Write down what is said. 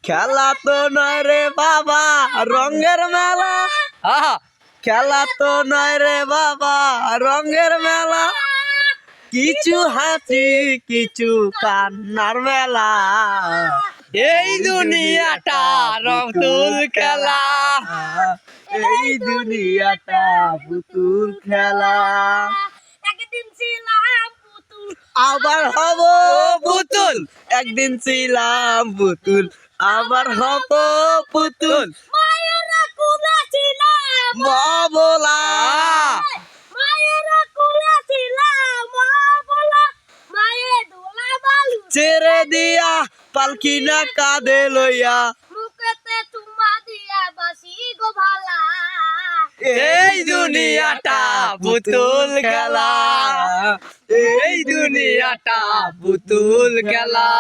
খেলা তো নয় রে বাবা রঙের মেলা, খেলা তো নয় রে বাবা রঙের মেলা, কিছু হাসি কিছু কান্নার মেলা, এই দুনিয়াটা রংতুল খেলা, এই দুনিয়াটা পুতুল খেলা। একদিন ছিলাম পুতুল আবার হব পুতুল, একদিন ছিলাম পুতুল আবার হব পুতুল, মায়েরা কুলে ছিলাম বাবলা মায়েরা কুলে ছিলাম বলা মায়ে দোলা বালু ছেড়ে দিয়া পালকি না কাঁধে লইয়া, মুখেতে চুমা দিয়া বাসি গো ভালা, এই দুনিয়াটা পুতুল খেলা, এই দুনিয়াটা পুতুল খেলা।